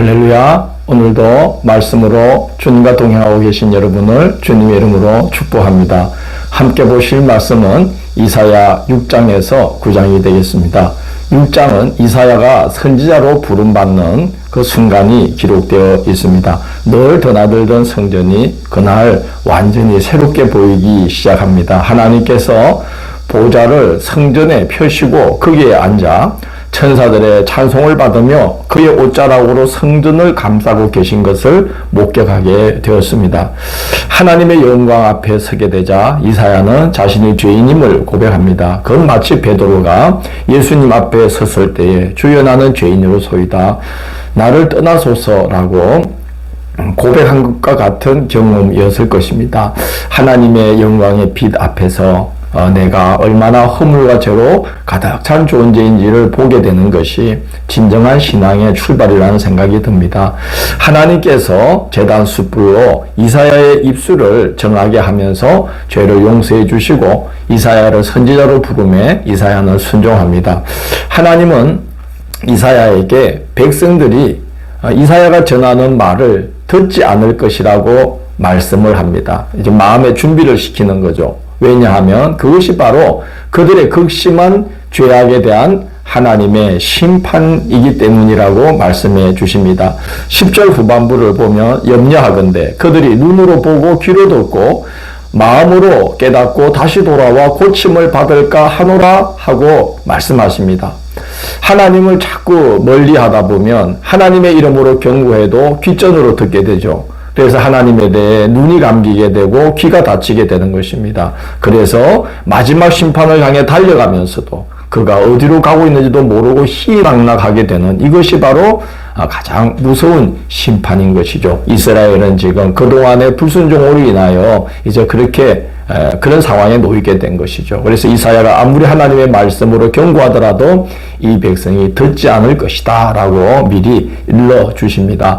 할렐루야. 오늘도 말씀으로 주님과 동행하고 계신 여러분을 주님의 이름으로 축복합니다. 함께 보실 말씀은 이사야 6장에서 9장이 되겠습니다. 6장은 이사야가 선지자로 부름받는 그 순간이 기록되어 있습니다. 늘 드나들던 성전이 그날 완전히 새롭게 보이기 시작합니다. 하나님께서 보좌를 성전에 펴시고 거기에 앉아 천사들의 찬송을 받으며 그의 옷자락으로 성전을 감싸고 계신 것을 목격하게 되었습니다. 하나님의 영광 앞에 서게 되자 이사야는 자신이 죄인임을 고백합니다. 그건 마치 베드로가 예수님 앞에 섰을 때에 주여 나는 죄인으로소이다. 나를 떠나소서라고 고백한 것과 같은 경험이었을 것입니다. 하나님의 영광의 빛 앞에서 내가 얼마나 허물과 죄로 가득 찬 존재인지를 보게 되는 것이 진정한 신앙의 출발이라는 생각이 듭니다. 하나님께서 제단 숯불로 이사야의 입술을 정하게 하면서 죄를 용서해 주시고 이사야를 선지자로 부르매 이사야는 순종합니다. 하나님은 이사야에게 백성들이 이사야가 전하는 말을 듣지 않을 것이라고 말씀을 합니다. 이제 마음의 준비를 시키는 거죠. 왜냐하면 그것이 바로 그들의 극심한 죄악에 대한 하나님의 심판이기 때문이라고 말씀해 주십니다. 10절 후반부를 보면 염려하건대 그들이 눈으로 보고 귀로 듣고 마음으로 깨닫고 다시 돌아와 고침을 받을까 하노라 하고 말씀하십니다. 하나님을 자꾸 멀리 하다 보면 하나님의 이름으로 경고해도 귓전으로 듣게 되죠. 그래서 하나님에 대해 눈이 감기게 되고 귀가 닫히게 되는 것입니다. 그래서 마지막 심판을 향해 달려가면서도 그가 어디로 가고 있는지도 모르고 희락락하게 되는 이것이 바로 가장 무서운 심판인 것이죠. 이스라엘은 지금 그동안의 불순종으로 인하여 이제 그런 상황에 놓이게 된 것이죠. 그래서 이사야가 아무리 하나님의 말씀으로 경고하더라도 이 백성이 듣지 않을 것이다 라고 미리 일러 주십니다.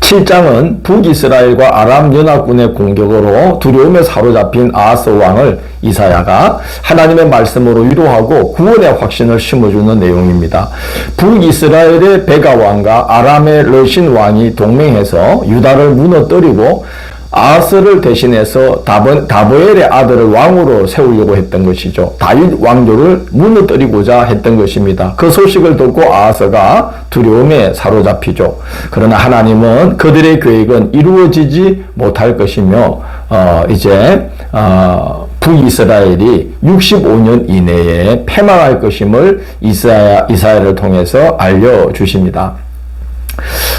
7장은 북이스라엘과 아람 연합군의 공격으로 두려움에 사로잡힌 아하스 왕을 이사야가 하나님의 말씀으로 위로하고 구원의 확신을 심어주는 내용입니다. 북이스라엘의 베가 왕과 아람의 르신 왕이 동맹해서 유다를 무너뜨리고 아하스를 대신해서 다보엘의 아들을 왕으로 세우려고 했던 것이죠. 다윗 왕조를 무너뜨리고자 했던 것입니다. 그 소식을 듣고 아하스가 두려움에 사로잡히죠. 그러나 하나님은 그들의 계획은 이루어지지 못할 것이며 북이스라엘이 65년 이내에 패망할 것임을 이사야를 통해서 알려주십니다.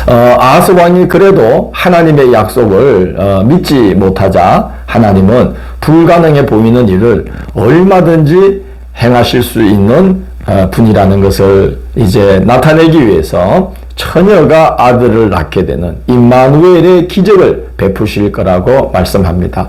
아하스 왕이 그래도 하나님의 약속을 믿지 못하자 하나님은 불가능해 보이는 일을 얼마든지 행하실 수 있는 분이라는 것을 이제 나타내기 위해서 처녀가 아들을 낳게 되는 임마누엘의 기적을 베푸실 거라고 말씀합니다.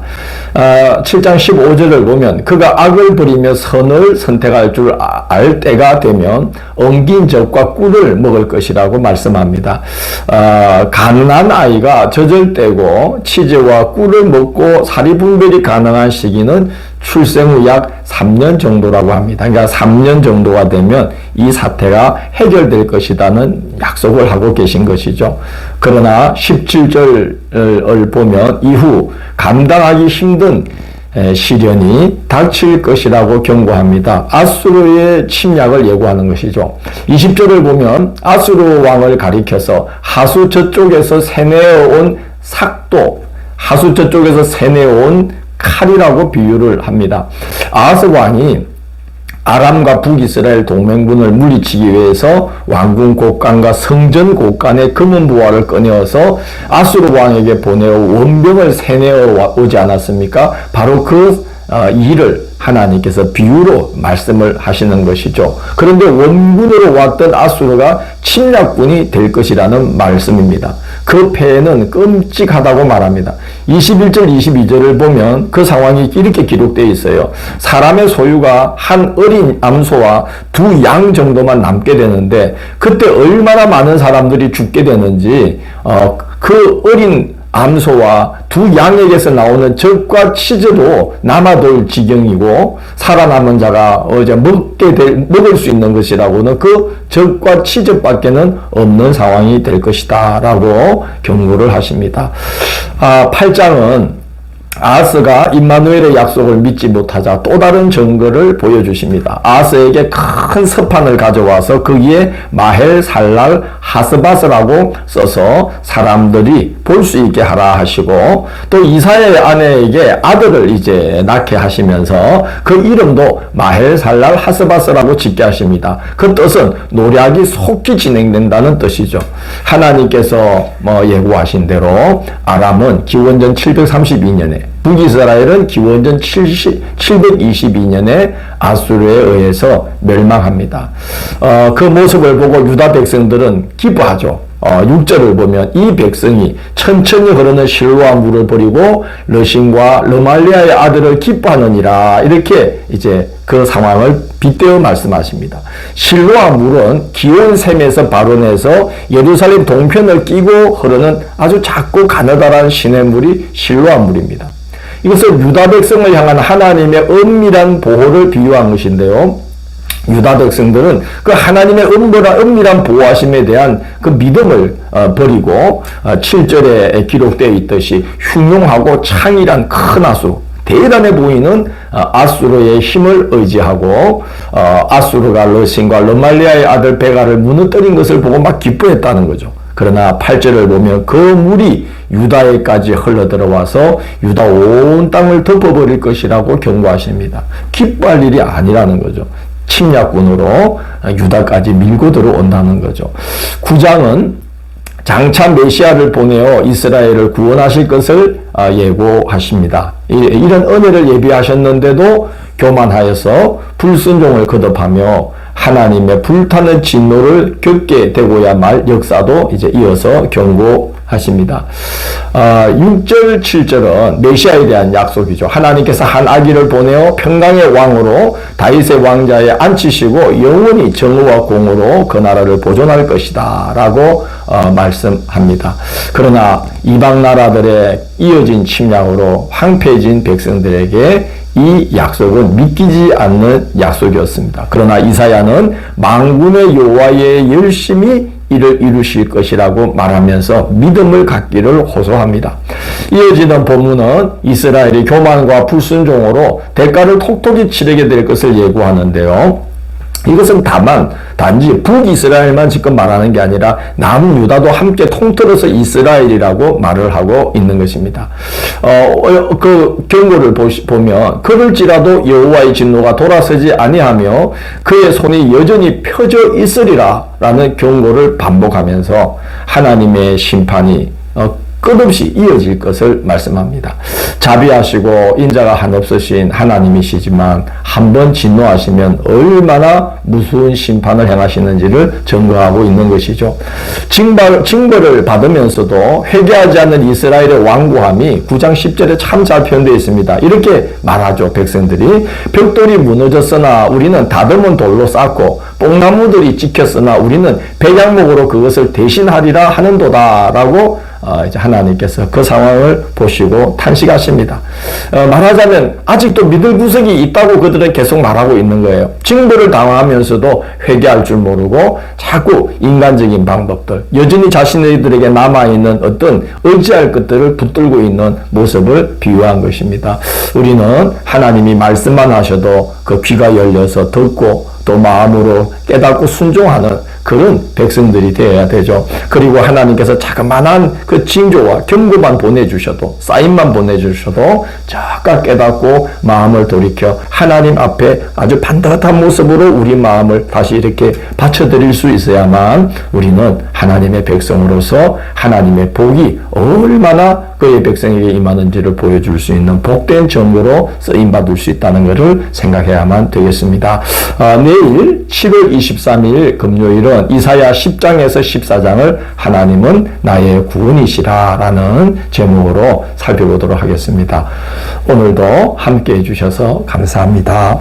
7장 15절을 보면 그가 악을 버리며 선을 선택할 줄 알 때가 되면 엉긴 젖과 꿀을 먹을 것이라고 말씀합니다. 가난한 아이가 젖을 떼고 치즈와 꿀을 먹고 사리분별이 가능한 시기는 출생 후 약 3년 정도라고 합니다. 그러니까 3년 정도가 되면 이 사태가 해결될 것이라는 약속을 하고 계신 것이죠. 그러나 17절을 보면 이후 감당하기 힘든 시련이 닥칠 것이라고 경고합니다. 아수르의 침략을 예고하는 것이죠. 20절을 보면 아수르 왕을 가리켜서 하수 저쪽에서 새내어온 삭도, 하수 저쪽에서 새내어온 칼이라고 비유를 합니다. 아하스 왕이 아람과 북이스라엘 동맹군을 물리치기 위해서 왕궁 곳간과 성전 곳간의 금은 부화를 꺼내어서 아수르 왕에게 보내어 원병을 세내어 오지 않았습니까? 바로 그 일을 하나님께서 비유로 말씀을 하시는 것이죠. 그런데 원군으로 왔던 아수르가 침략군이 될 것이라는 말씀입니다. 그 패는 끔찍하다고 말합니다. 21절 22절을 보면 그 상황이 이렇게 기록되어 있어요. 사람의 소유가 한 어린 암소와 2양 정도만 남게 되는데 그때 얼마나 많은 사람들이 죽게 되는지 그 어린 암소와 두 양에게서 나오는 젖과 치즈도 남아돌 지경이고 살아남은 자가 먹을 수 있는 것이라고는 그 젖과 치즈밖에는 없는 상황이 될 것이다 라고 경고를 하십니다. 8장은 아하스가 임마누엘의 약속을 믿지 못하자 또 다른 증거를 보여주십니다. 아하스에게 큰 서판을 가져와서 거기에 마헬, 살랄, 하스바스라고 써서 사람들이 볼 수 있게 하라 하시고, 또 이사야의 아내에게 아들을 이제 낳게 하시면서 그 이름도 마헬, 살랄, 하스바스라고 짓게 하십니다. 그 뜻은 노략이 속히 진행된다는 뜻이죠. 하나님께서 예고하신 대로 아람은 기원전 732년에, 북이스라엘은 기원전 722년에 아수르에 의해서 멸망합니다. 그 모습을 보고 유다 백성들은 기뻐하죠. 6절을 보면 이 백성이 천천히 흐르는 실로아 물을 버리고 르신과 르말리아의 아들을 기뻐하느니라, 이렇게 이제 그 상황을 빗대어 말씀하십니다. 실로아 물은 기온샘에서 발원해서 예루살렘 동편을 끼고 흐르는 아주 작고 가느다란 시냇물이 실로아 물입니다. 이것은 유다 백성을 향한 하나님의 은밀한 보호를 비유한 것인데요. 유다 백성들은 그 하나님의 은밀한 보호하심에 대한 그 믿음을 버리고 7절에 기록되어 있듯이 흉용하고 창이란 큰 아수, 대단해 보이는 아수르의 힘을 의지하고 아수르가 르신과 르말리아의 아들 베가를 무너뜨린 것을 보고 막 기뻐했다는 거죠. 그러나 8절을 보면 그 물이 유다에까지 흘러들어와서 유다 온 땅을 덮어버릴 것이라고 경고하십니다. 기뻐할 일이 아니라는 거죠. 침략군으로 유다까지 밀고 들어온다는 거죠. 9장은 장차 메시아를 보내어 이스라엘을 구원하실 것을 예고하십니다. 이런 은혜를 예비하셨는데도 교만하여서 불순종을 거듭하며 하나님의 불타는 진노를 겪게 되고야 말 역사도 이제 이어서 경고하십니다. 6절, 7절은 메시아에 대한 약속이죠. 하나님께서 한 아기를 보내어 평강의 왕으로 다윗의 왕자에 앉히시고 영원히 정의와 공으로 그 나라를 보존할 것이다 라고 말씀합니다. 그러나 이방 나라들의 이어진 침략으로 황폐해진 백성들에게 이 약속은 믿기지 않는 약속이었습니다. 그러나 이사야는 만군의 여호와의 열심히 이를 이루실 것이라고 말하면서 믿음을 갖기를 호소합니다. 이어지는 본문은 이스라엘이 교만과 불순종으로 대가를 톡톡히 치르게 될 것을 예고하는데요. 이것은 단지 북이스라엘만 지금 말하는 게 아니라 남유다도 함께 통틀어서 이스라엘이라고 말을 하고 있는 것입니다. 그 경고를 보면 그럴지라도 여호와의 진노가 돌아서지 아니하며 그의 손이 여전히 펴져 있으리라 라는 경고를 반복하면서 하나님의 심판이 끝없이 이어질 것을 말씀합니다. 자비하시고 인자가 한없으신 하나님이시지만 한번 진노하시면 얼마나 무서운 심판을 행하시는지를 증거하고 있는 것이죠. 징벌을 받으면서도 회개하지 않는 이스라엘의 완고함이 9장 10절에 참 잘 표현되어 있습니다. 이렇게 말하죠. 백성들이 벽돌이 무너졌으나 우리는 다듬은 돌로 쌓고 뽕나무들이 찍혔으나 우리는 백양목으로 그것을 대신하리라 하는도다 라고 이제 하나님께서 그 상황을 보시고 탄식하십니다. 말하자면 아직도 믿을 구석이 있다고 그들은 계속 말하고 있는 거예요. 징벌을 당하면서도 회개할 줄 모르고 자꾸 인간적인 방법들, 여전히 자신들에게 남아있는 어떤 의지할 것들을 붙들고 있는 모습을 비유한 것입니다. 우리는 하나님이 말씀만 하셔도 그 귀가 열려서 듣고 또 마음으로 깨닫고 순종하는 그런 백성들이 되어야 되죠. 그리고 하나님께서 자그마한 그 징조와 경고만 보내주셔도, 사인만 보내주셔도 적각 깨닫고 마음을 돌이켜 하나님 앞에 아주 반듯한 모습으로 우리 마음을 다시 이렇게 바쳐드릴 수 있어야만 우리는 하나님의 백성으로서 하나님의 복이 얼마나 그의 백성에게 임하는지를 보여줄 수 있는 복된 정보로 쓰임받을 수 있다는 것을 생각해야만 되겠습니다. 내일 7월 23일 금요일은 이사야 10장에서 14장을 하나님은 나의 구원이시라 라는 제목으로 살펴보도록 하겠습니다. 오늘도 함께 해주셔서 감사합니다.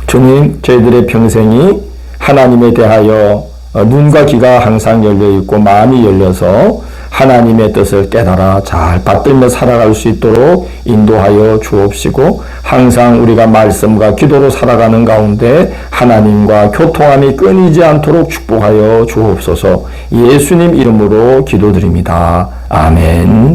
주님, 저희들의 평생이 하나님에 대하여 눈과 귀가 항상 열려있고 마음이 열려서 하나님의 뜻을 깨달아 잘 받들며 살아갈 수 있도록 인도하여 주옵시고, 항상 우리가 말씀과 기도로 살아가는 가운데 하나님과 교통함이 끊이지 않도록 축복하여 주옵소서. 예수님 이름으로 기도드립니다. 아멘.